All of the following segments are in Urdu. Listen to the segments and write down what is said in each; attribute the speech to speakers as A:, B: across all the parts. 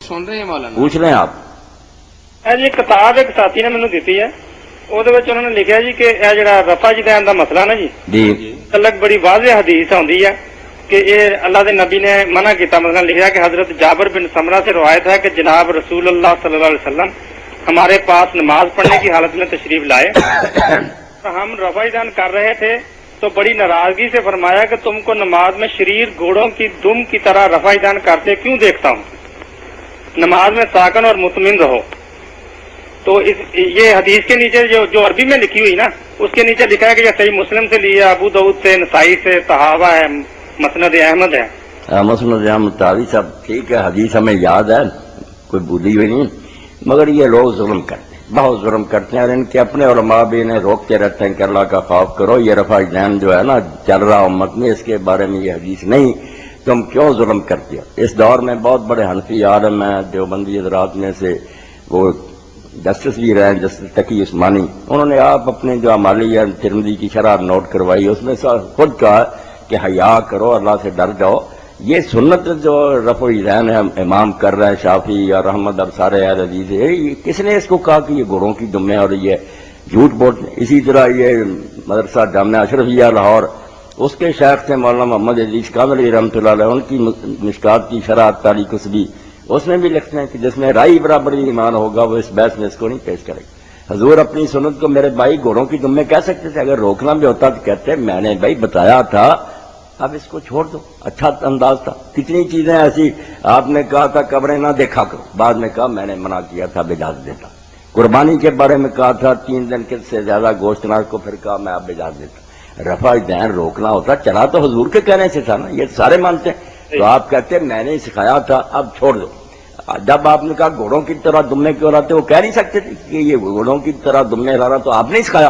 A: ਸੁਣ ਰਹੇ ਮੌਲਾਨਾ
B: پوچھ لیں آپ.
C: جی کتاب ایک ساتھی نے مینوں دتی ہے انہوں نے لکھا جی کہ یہ جڑا رفع جدین دا مسئلہ نا جی
B: جی
C: متعلق بڑی واضح حدیث آندی ہے کہ یہ اللہ دے نبی نے منع کیتا. مثلا لکھا کہ حضرت جابر بن سمرہ سے روایت ہے کہ جناب رسول اللہ صلی اللہ علیہ وسلم ہمارے پاس نماز پڑھنے کی حالت میں تشریف لائے تو ہم رفع جدین کر رہے تھے تو بڑی ناراضگی سے فرمایا کہ تم کو نماز میں شریر گھوڑوں کی دم کی طرح رفع جدین کرتے کیوں دیکھتا ہوں, نماز میں ساکن اور مطمئن رہو. تو یہ حدیث کے نیچے جو عربی میں لکھی ہوئی نا اس کے نیچے لکھا ہے کہ یہ صحیح مسلم سے لیا, ابو داؤد سے, نسائی سے, طحاوہ ہے, مسند احمد ہے.
B: مسند احمد طحاوی صاحب ٹھیک ہے, حدیث ہمیں یاد ہے, کوئی بھولی ہوئی نہیں, مگر یہ لوگ ظلم کرتے ہیں, بہت ظلم کرتے ہیں, اور ان کے اپنے علماء بھی انہیں روکتے رہتے ہیں کہ اللہ کا خوف کرو, یہ رفع جدین جو ہے نا چل رہا امت میں, اس کے بارے میں یہ حدیث نہیں, تم کیوں ظلم کرتے ہو. اس دور میں بہت بڑے حنفی عالم ہیں دیوبندی حضرات میں سے, وہ جسٹس بھی رہے ہیں, جسٹس تقی عثمانی, انہوں نے آپ اپنے جو عمالی ہے ترمذی کی شرح نوٹ کروائی, اس میں خود کہا کہ حیا کرو, اللہ سے ڈر جاؤ. یہ سنت جو رفع جدین ہے امام کر رہے ہیں شافعی اور احمد اور سارے اہل حدیث, یہ کس نے اس کو کہا کہ یہ گھوڑوں کی دمیں اور یہ جھوٹ بولتے ہیں. اسی طرح یہ مدرسہ جامعہ اشرفیہ لاہور, اس کے شیخ تھے مولانا محمد عزیز کاملی رحمۃ اللہ علیہ, ان کی مشکات کی شرح تاریخ کسبی, اس میں بھی لکھتے ہیں کہ جس میں رائی برابر ایمان ہوگا وہ اس بحث میں اس کو نہیں پیش کرے گا. حضور اپنی سنت کو میرے بھائی گھوڑوں کی دم میں کہہ سکتے تھے, اگر روکنا بھی ہوتا تو کہتے میں نے بھائی بتایا تھا, اب اس کو چھوڑ دو, اچھا انداز تھا. کتنی چیزیں ایسی آپ نے کہا تھا قبریں نہ دیکھا کرو, بعد میں کہا میں نے منع کیا تھا, اب اجازت دیتا. قربانی کے بارے میں کہا تھا 3 دن کے سے زیادہ گوشت نہ کو, پھر کہا میں اب اجازت دیتا. رفع جدین روکنا ہوتا چلا تو حضور کے کہنے سے تھا نا, یہ سارے مانتے ہیں. تو آپ کہتے میں نے سکھایا تھا, اب چھوڑ دو. جب آپ نے کہا گھوڑوں کی طرح دمے کیوں لاتے, وہ کہہ نہیں سکتے تھے کہ یہ گھوڑوں کی طرح دمے لا رہا, تو آپ نے سکھایا.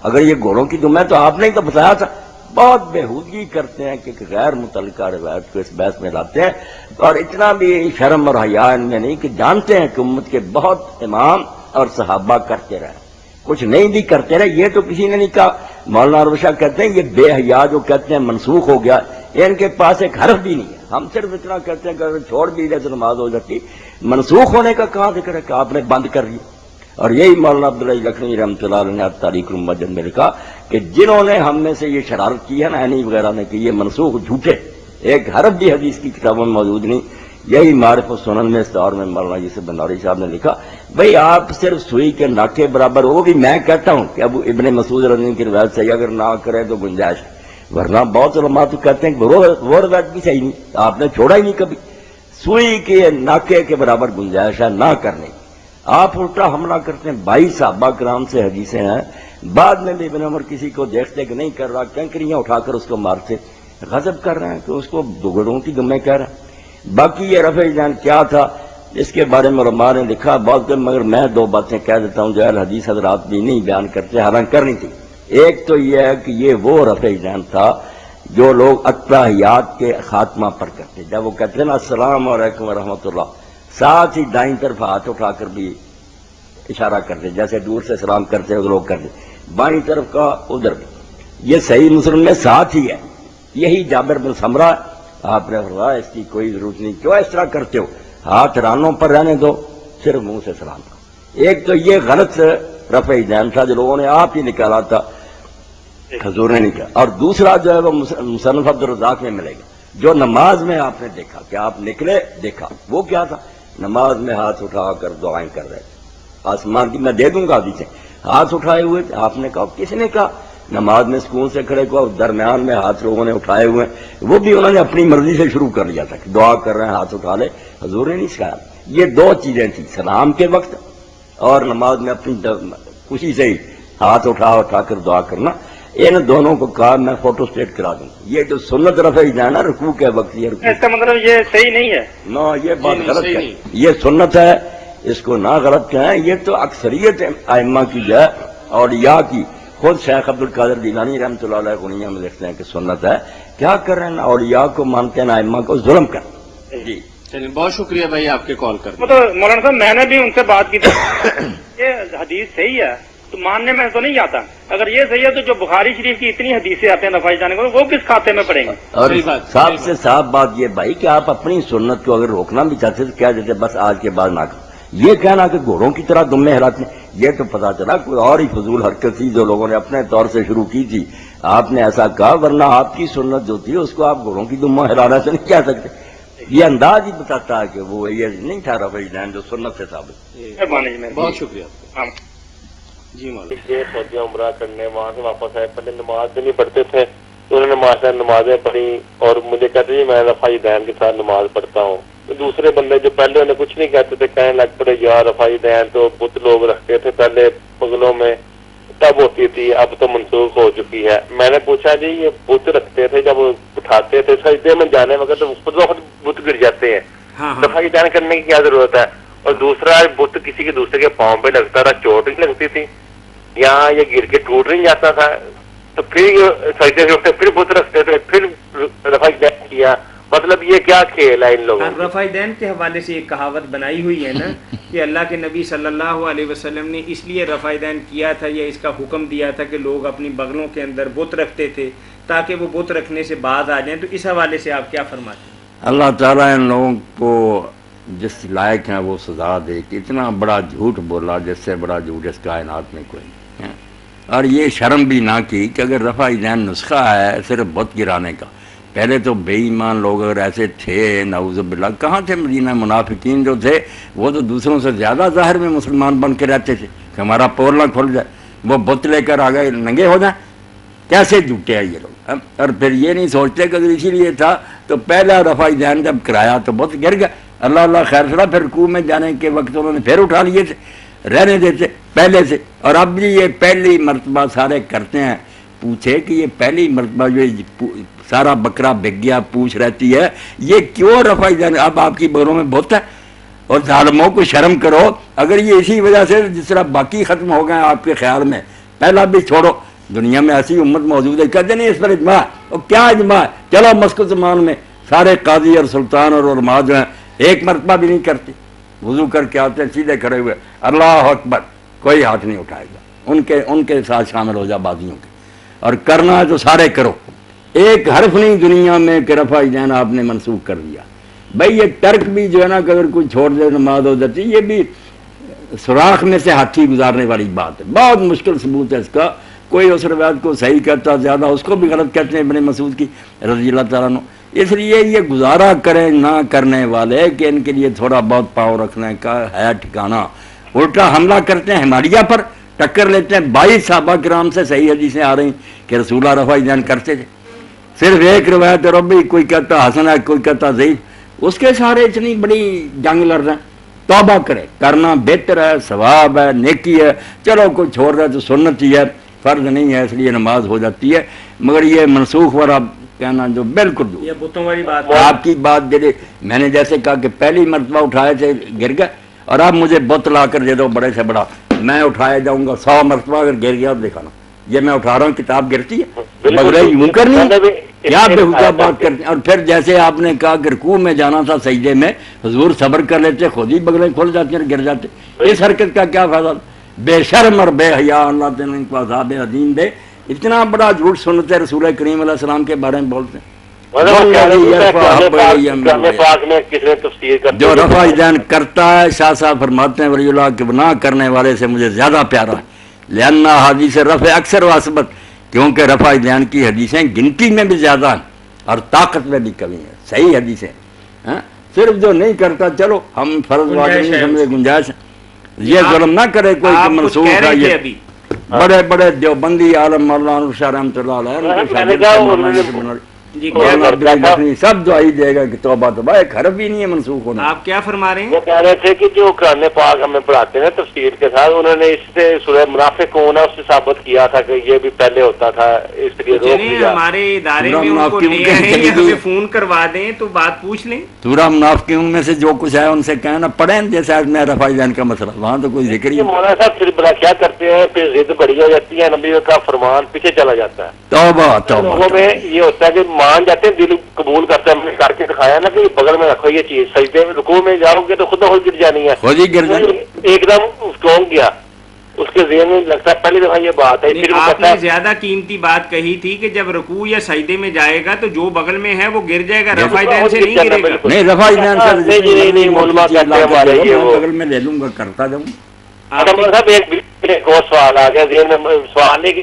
B: اگر یہ گھوڑوں کی دمے تو آپ نے تو بتایا تھا. بہت بےہودگی کرتے ہیں کہ غیر متعلقہ روایت کو اس بحث میں لاتے ہیں, اور اتنا بھی شرم اور حیا ان میں نہیں کہ جانتے ہیں کہ امت کے بہت امام اور صحابہ کرتے رہے, کچھ نہیں بھی کرتے رہے. یہ تو کسی نے نہیں کہا. مولانا روشا کہتے ہیں یہ بے حیا جو کہتے ہیں منسوخ ہو گیا, ان کے پاس ایک حرف بھی نہیں ہے. ہم صرف اتنا کہتے ہیں کہ اگر چھوڑ بھی دے تو نماز ہو جاتی. منسوخ ہونے کا کہاں ذکر ہے کہ آپ نے بند کر دیا. اور یہی مولانا عبداللہ لکھنوی رحمۃ اللہ علیہ نے تاریخ المسجد میں لکھا کہ جنہوں نے ہم میں سے یہ شرارت کی ہے نا عینی وغیرہ نے کہ یہ منسوخ جھوٹے, ایک حرف بھی حدیث کی کتابوں میں موجود نہیں. یہی معرف السنن میں اس دور میں مولانا یوسف بنوری صاحب نے لکھا, بھئی آپ صرف سوئی کے ناکے برابر ہو. بھی میں کہتا ہوں کہ اب ابن مسعود رضی اللہ عنہ کی روایت صحیح اگر نہ کرے تو گنجائش, ورنہ بہت علماء تو کہتے ہیں کہ وہ روایت بھی صحیح نہیں, آپ نے چھوڑا ہی نہیں کبھی. سوئی کے ناکے کے برابر گنجائش ہے نہ کرنے. آپ الٹا حملہ کرتے ہیں. 22 صحابہ کرام سے حدیثیں ہیں, بعد میں بھی ابن عمر کسی کو دیکھتے کہ نہیں کر رہا, کنکریاں اٹھا کر اس کو مارتے, غضب کر رہے ہیں کہ اس کو گھوڑوں کی دمیں کہہ رہے ہیں. باقی یہ رفع جدین کیا تھا اس کے بارے میں علماء نے لکھا بہت, مگر میں 2 باتیں کہہ دیتا ہوں جو اہل حدیث حضرات بھی نہیں بیان کرتے, حالانکہ کرنی تھی. ایک تو یہ ہے کہ یہ وہ رفع جدین تھا جو لوگ اتحیات کے خاتمہ پر کرتے, جب وہ کہتے ہیں نا السلام علیکم ورحمۃ اللہ, ساتھ ہی دائیں طرف ہاتھ اٹھا کر بھی اشارہ کرتے, جیسے دور سے سلام کرتے ہیں لوگ کرتے, بائیں طرف کا ادھر بھی. یہ صحیح مسلم میں ساتھ ہی ہے. یہی جابر بن سمرہ, آپ نے فرمایا اس کی کوئی ضرورت نہیں, کیوں اس طرح کرتے ہو, ہاتھ رانوں پر رہنے دو, صرف منہ سے سلام کرو. ایک تو یہ غلط رفع جدین تھا جو لوگوں نے آپ ہی نکالا تھا, حضور نے نہیں کہا. اور دوسرا جو ہے وہ مصنف عبدالرزاق میں ملے گا, جو نماز میں آپ نے دیکھا کہ آپ نکلے دیکھا, وہ کیا تھا, نماز میں ہاتھ اٹھا کر دعائیں کر رہے تھے. آسمان کی میں دے دوں گا حدیثیں, ہاتھ اٹھائے ہوئے تھے. آپ نے کہا, کس نے کہا نماز میں سکون سے کھڑے کو, درمیان میں ہاتھ لوگوں نے اٹھائے ہوئے ہیں, وہ بھی انہوں نے اپنی مرضی سے شروع کر لیا تھا کہ دعا کر رہے ہیں ہاتھ اٹھا لے, حضور نے نہیں سکھایا. یہ 2 چیزیں تھیں, سلام کے وقت اور نماز میں اپنی خوشی سے ہی ہاتھ اٹھا کر دعا کرنا. ان دونوں کو کہا میں فوٹو اسٹیٹ کرا دوں. یہ جو سنت رفع جدین ہے رکوع کے وقت, یہ
C: اس کا مطلب یہ صحیح نہیں ہے
B: نہ, یہ بات غلط ہے. یہ سنت ہے, اس کو نہ غلط کہیں. یہ تو اکثریت ائمہ کی جو ہے اولیاء کی, خود شیخ عبد القادر جیلانی رحمۃ اللہ علیہ غنیہ میں لکھتے ہیں کہ سنت ہے. کیا کر رہے ہیں, اولیاء کو مانتے ہیں, ائمہ کو ظلم کر.
A: جی چلیے, بہت شکریہ بھائی آپ کے کال کرنے.
C: مولانا صاحب میں نے بھی ان سے بات کی تھی, یہ حدیث صحیح ہے تو ماننے میں تو نہیں آتا. اگر یہ صحیح ہے تو جو بخاری شریف کی اتنی حدیثیں آتے ہیں رفع جانے کو وہ کس کھاتے میں پڑیں گے؟
B: اور
A: صحیح بات،
B: صاف
A: صحیح
B: سے
A: بات.
B: صاف بات یہ بھائی کہ آپ اپنی سنت کو اگر روکنا بھی چاہتے تو کیا دیتے بس آج کے بعد نہ کرو. یہ کہنا کہ گھوڑوں کی طرح دمیں ہلاتے ہیں، یہ تو پتا چلا کوئی اور ہی فضول حرکت تھی جو لوگوں نے اپنے طور سے شروع کی تھی. آپ نے ایسا کہا، ورنہ آپ کی سنت جو تھی اس کو آپ گھوڑوں کی دموں ہلانا سے نہیں کہہ سکتے. یہ انداز ہی بتاتا ہے کہ وہ یہ نہیں تھا رفع دین جو سنت سے ثابت.
C: مہربانی جی،
A: بہت شکریہ.
C: ہاں.
A: جی مولانا.
D: یہ سعودی عمرہ کرنے وہاں سے واپس آئے، پہلے نماز بھی نہیں پڑھتے تھے تو انہوں نے ماشاء اللہ نمازیں پڑھی اور مجھے کہتے جی میں رفع دین کے ساتھ نماز پڑھتا ہوں. تو دوسرے بندے جو پہلے انہیں کچھ نہیں کہتے تھے کہنے لگ پڑے یار رفع دین تو بت لوگ رکھتے تھے پہلے بغلوں میں تب ہوتی تھی، اب تو منسوخ ہو چکی ہے. میں نے پوچھا جی یہ بت رکھتے تھے جب اٹھاتے تھے سجدے میں جانے وقت تو خود بخود بت گر جاتے ہیں، رفع دین کرنے کی کیا ضرورت ہے؟ اور دوسرا بت کسی کے دوسرے کے پاؤں پہ لگتا تھا، چوٹ نہیں لگتی تھی، یہاں یہ گر کے ٹوٹ نہیں جاتا تھا، تو پھر سجدے سے اٹھتے پھر بت رکھتے تھے پھر رفع دین کیا. مطلب یہ کیا کھیل ہے ان لوگوں کا؟
E: رفع دین کے حوالے سے ایک کہاوت بنائی ہوئی ہے نا کہ اللہ کے نبی صلی اللہ علیہ وسلم نے اس لیے رفع دین کیا تھا یا اس کا حکم دیا تھا کہ لوگ اپنی بغلوں کے اندر بت رکھتے تھے تاکہ وہ بت رکھنے سے باز آ جائیں. تو اس حوالے سے آپ کیا فرماتے ہیں؟
B: اللہ تعالیٰ ان لوگوں کو جس لائق ہیں وہ سزا دے کہ اتنا بڑا جھوٹ بولا جس سے بڑا جھوٹ اس کائنات میں کوئی نہیں ہے. اور یہ شرم بھی نہ کی کہ اگر رفع دین نسخہ ہے صرف بت گرانے کا. پہلے تو بے ایمان لوگ اگر ایسے تھے نعوذ باللہ کہاں تھے مدینہ منافقین جو تھے وہ تو دوسروں سے زیادہ ظاہر میں مسلمان بن کے رہتے تھے کہ ہمارا پور نہ کھل جائے. وہ بت لے کر آ گئے ننگے ہو جائیں، کیسے جھوٹے ہیں یہ لوگ. اور پھر یہ نہیں سوچتے کہ اگر اسی لیے تھا تو پہلا رفع دین جب کرایا تو بت گر گیا. اللہ اللہ خیر سلا پھر رکوع میں جانے کے وقت انہوں نے پھر اٹھا لیے تھے، رہنے دیتے پہلے سے. اور اب بھی یہ پہلی مرتبہ سارے کرتے ہیں. پوچھے کہ یہ پہلی مرتبہ جو سارا بکرا بک گیا پوچھ رہتی ہے یہ کیوں رفع دین؟ اب آپ کی بغلوں میں بت ہے. اور ظالموں کو شرم کرو اگر یہ اسی وجہ سے جس طرح باقی ختم ہو گئے آپ کے خیال میں پہلا بھی چھوڑو. دنیا میں ایسی امت موجود ہے کہتے نہیں اس پر اجماع ہے. اور کیا اجماع ہے؟ چلو مسکو زمان میں سارے قاضی اور سلطان اور علماء جو ہیں ایک مرتبہ بھی نہیں کرتے، وضو کر کے آتے ہیں سیدھے کھڑے ہوئے اللہ اکبر، کوئی ہاتھ نہیں اٹھائے گا. ان کے ساتھ شامل ہو جا بازیوں کے. اور کرنا ہے تو سارے کرو. ایک حرف نہیں دنیا میں کہ رفع دین آپ نے منسوخ کر دیا. بھائی یہ ترک بھی جو ہے نا کہ اگر کوئی چھوڑ دے نماز ہو جاتی یہ بھی سوراخ میں سے ہاتھی گزارنے والی بات ہے. بہت مشکل ثبوت ہے اس کا. کوئی اس روایت کو صحیح کہتا زیادہ اس کو بھی غلط کہتے ہیں ابن مسعود کی رضی اللہ تعالیٰ عنہ. اس لیے یہ گزارا کریں نہ کرنے والے کہ ان کے لیے تھوڑا بہت پاؤں رکھنے کا ہے ٹھکانا، الٹا حملہ کرتے ہیں ہماریہ پر، ٹکر لیتے ہیں. 22 صحابہ کرام سے صحیح حدیثیں آ رہی کہ رسول اللہ رفع دین کرتے تھے. صرف ایک روایت ربی کوئی کہتا حسن ہے کوئی کہتا ضعیف، اس کے سارے اتنی بڑی جنگ لڑ رہے ہیں. توبہ کرے، کرنا بہتر ہے، ثواب ہے، نیکی ہے. چلو کوئی چھوڑ رہا ہے تو سنت ہی ہے، فرض نہیں ہے اس لیے نماز ہو جاتی ہے. مگر یہ منسوخ والا کہنا جو بالکل
E: یہ بتوں والی بات
B: آپ کی بات دے دے. میں نے جیسے کہا کہ پہلی مرتبہ اٹھائے تھے گر گئے اور اب مجھے بت لا کر دے دو بڑے سے بڑا، میں اٹھایا جاؤں گا 100 مرتبہ اگر گر گیا تو دکھانا. یہ میں اٹھا رہا ہوں کتاب گرتی ہے بغیر یوں کرنی کیا بےحدہ بات کرتے ہیں. اور پھر جیسے آپ نے کہا کہ رکوع میں جانا تھا سجدے میں حضور صبر کر لیتے خود ہی بغلیں کھل جاتی ہیں گر جاتے. اس حرکت کا کیا فائدہ؟ بے شرم اور بے حیا اللہ تعالیٰ ان کو عذاب عظیم دے. اتنا بڑا جھوٹ سنتے رسول کریم علیہ السلام کے بارے میں بولتے ہیں. جو رفع دین کرتا ہے شاہ صاحب فرماتے ہیں ولی اللہ کے نہ کرنے والے سے مجھے زیادہ پیارا ہے. لأن حدیث رفع اکثر واسبت، کیونکہ رفع دین کی حدیثیں گنتی میں بھی زیادہ ہیں اور طاقت میں بھی کمی ہے. صحیح حدیثیں صرف جو نہیں کرتا چلو ہم فرض واجب نہیں سمجھے گنجائش ہے. یہ ظلم نہ کرے کوئی کہ منسوخ ہے. یہ بڑے بڑے دیوبندی عالم مولانا شاہ رحمۃ اللہ علیہ سب دعائی دے گا کہ توبہ توبہ، ایک حرف بھی نہیں ہے منسوخ ہونا.
E: آپ کیا فرما رہے ہیں؟
D: وہ کہہ رہے تھے کہ جو قرآن پاک ہمیں پڑھاتے ہیں تفسیر کے ساتھ انہوں نے اس سے سورہ منافقون ہے اس سے ثابت کیا تھا کہ یہ بھی پہلے ہوتا تھا اس لیے روک دیا.
E: ہمارے ادارے میں ان کو لے آئیں ہمیں فون کروا دیں تو بات پوچھ لیں.
B: سورہ منافقون میں سے جو کچھ ہے ان سے کہنا پڑھیں جیسے میں رفع دین کا مسئلہ وہاں تو کوئی ذکر ہی.
D: مولانا صاحب پھر بڑا کیا کرتے ہیں پھر ضد بڑی ہو جاتی ہے، نبی کا فرمان پیچھے چلا جاتا ہے.
B: توبہ توبہ.
D: لوگوں میں یہ ہوتا ہے کہ مان جاتے ہیں دل قبول کرتے ہیں. ہم نے کر کے دکھایا نا کہ بغل میں رکھو یہ چیز سجدے رکوع میں جاؤ گے تو خود بخود گر جانی ہے.
B: خود ہی گر جائے.
D: ایک دم کون گیا اس کے کے ذہن میں لگتا ہے پہلی دفعہ یہ بات ہے. پھر وہ
E: آپ
D: کہتا
E: نے
D: ہے
E: زیادہ قیمتی بات کہی تھی کہ جب رکوع یا سجدے میں جائے گا تو جو بغل میں ہے وہ گر جائے گا, رفع دین سے نہیں گرے گا.
B: نہیں رفع دین سے
D: نہیں علماء کہتے ہیں ہمارے یہ وہ
B: بغل میں لے لوں گا کرتا جاؤں.
D: صاحب ایک اور سوال آ گیا ذہن میں, سوال ہے کہ